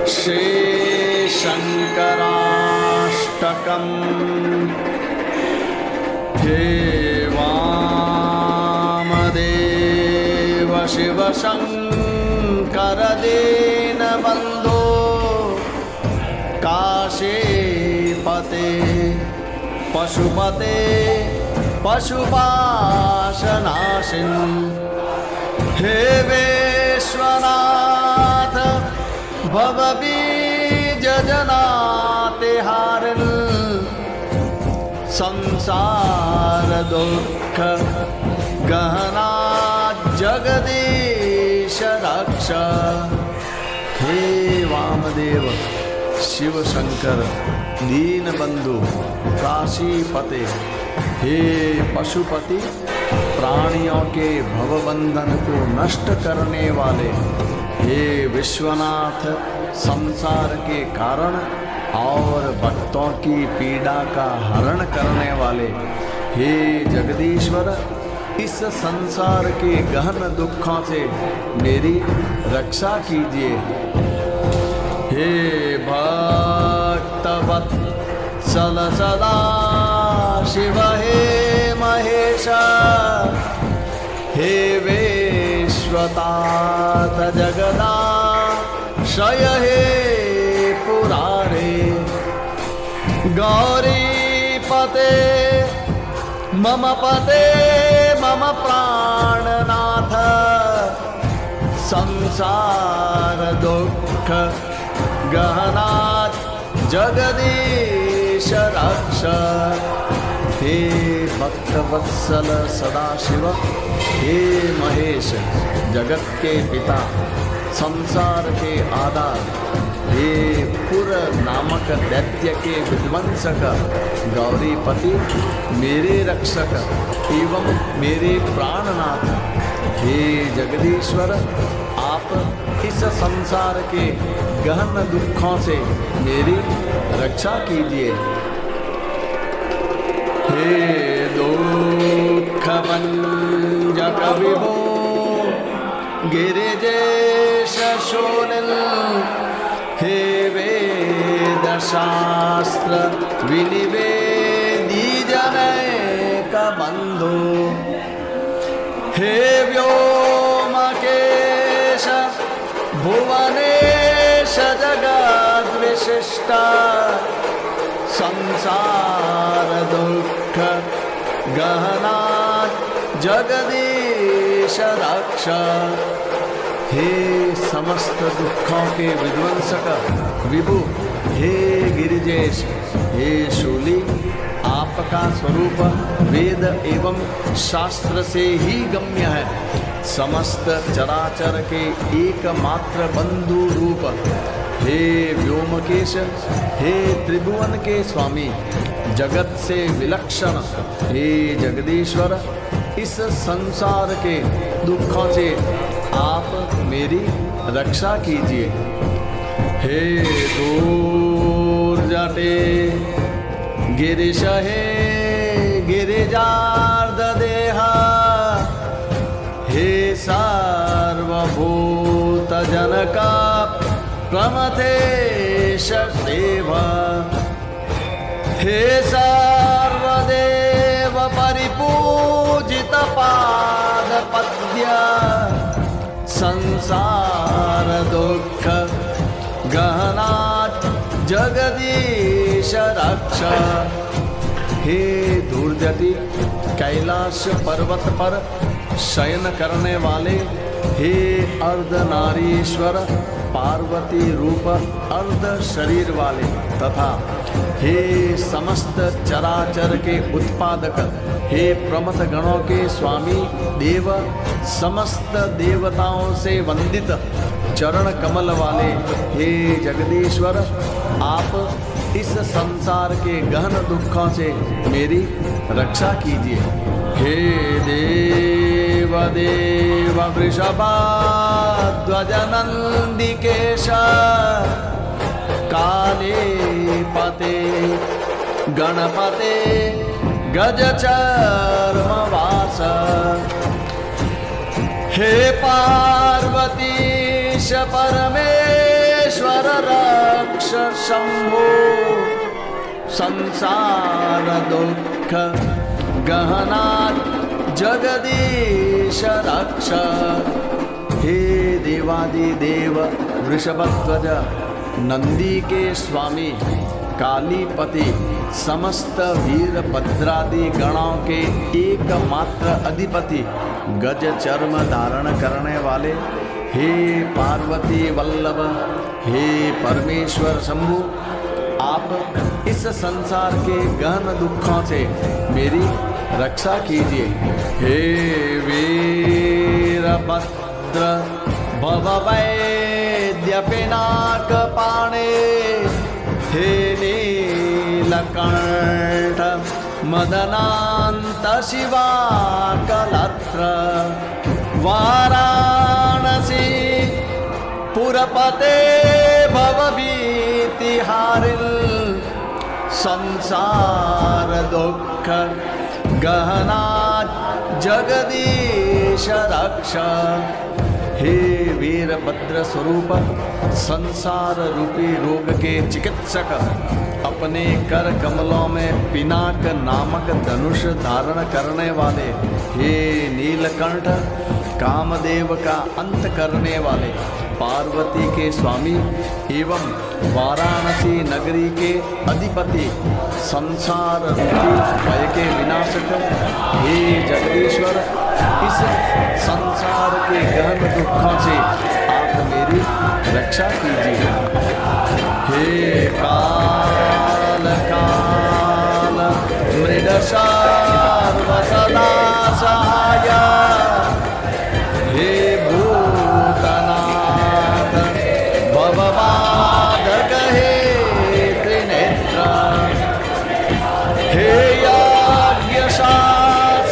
श्रीशङ्कराष्टकम् हे वामदेव शिवशङ्कर दीनबन्धो काशीपते पशुपते पशुपाशनाशिन् हे विश्वनाथ भवबीजजनातिहारिन् संसार दुःख गहना जगदीश रक्ष। हे वामदेव शिव शंकर दीनबंधु काशीपते, हे पशुपति प्राणियों के भवबंधन को नष्ट करने वाले, हे विश्वनाथ संसार के कारण और भक्तों की पीड़ा का हरण करने वाले, हे जगदीश्वर इस संसार के गहन दुखों से मेरी रक्षा कीजिए। हे भक्तवत्सल सदा शिव हे महेश, हे विश्वतात जगदाश्रय हे पुरारे, गौरीपते मम पते मम प्राणनाथ, संसार दुःख गहना जगदीश रक्ष। हे भक्तवत्सल सदाशिव हे महेश जगत के पिता संसार के आधार, हे पुर नामक दैत्य के विध्वंसक गौरीपति मेरे रक्षक एवं मेरे प्राणनाथ, हे जगदीश्वर आप इस संसार के गहन दुखों से मेरी रक्षा कीजिए। हे दुःखभञ्जक विभो गिरिजेश शोनिल, हे वेदशास्त्र विनिवेदी जनैक बन्धो, हे व्योमकेश भुवनेश जगद्विशिष्ट, संसार दुःख गहना जगदीश रक्ष। हे समस्त दुखों के विध्वंसक विभु, हे गिरिजेश, हे शूली आपका स्वरूप वेद एवं शास्त्र से ही गम्य है। समस्त चराचर के एकमात्र बंधु रूप, हे व्योमकेश, हे त्रिभुवन के स्वामी, जगत से विलक्षण, हे जगदीश्वर इस संसार के दुखों से आप मेरी रक्षा कीजिए। हे दूरजटे गिरिश हे गिरिजार्ध देहा, हे सर्वभूत जनका प्रमथेश देव, हे सर्वदेव परिपूजित पाद पद्य, संसार दुःख गहना जगदीश रक्ष। हे धूर्जटि कैलाश पर्वत पर शयन करने वाले, हे अर्धनारीश्वर पार्वती रूप अर्ध शरीर वाले तथा हे समस्त चराचर के उत्पादक, हे प्रमथ गणों के स्वामी देव, समस्त देवताओं से वंदित चरण कमल वाले, हे जगदीश्वर आप इस संसार के गहन दुखों से मेरी रक्षा कीजिए। हे देव देव वृषभाध्वज नंदिकेश, काले पते गणपते गजचर्मवास, हे पार्वतीश परमेश्वर शंभो संसार दुख गहना जगदीश रक्ष। हे देवादिदेव वृषभध्वज नंदी के स्वामी कालीपति समस्त वीरभद्रादि गणों के एकमात्र अधिपति गज चर्म धारण करने वाले हे पार्वती वल्लभ हे परमेश्वर शंभु, आप इस संसार के गहन दुखों से मेरी रक्षा कीजिए। हे वीरभद्र भव वैद्य पिनाक पाणे, हे नीलकंठ मदनांत शिवा कलत्र, वाराणसी पुरपते भवभीतिहारिल, संसार दुख गहना जगदीश रक्ष। हे वीरभद्र स्वरूप संसार रूपी रोग के चिकित्सक, अपने कर कमलों में पिनाक नामक धनुष धारण करने वाले हे नीलकंठ, कामदेव का अंत करने वाले पार्वती के स्वामी एवं वाराणसी नगरी के अधिपति, संसार रूपी भय के विनाशक हे जगदीश्वर, इस संसार के गहन दुखों से आप मेरी रक्षा कीजिए। हे काल काल मृडशा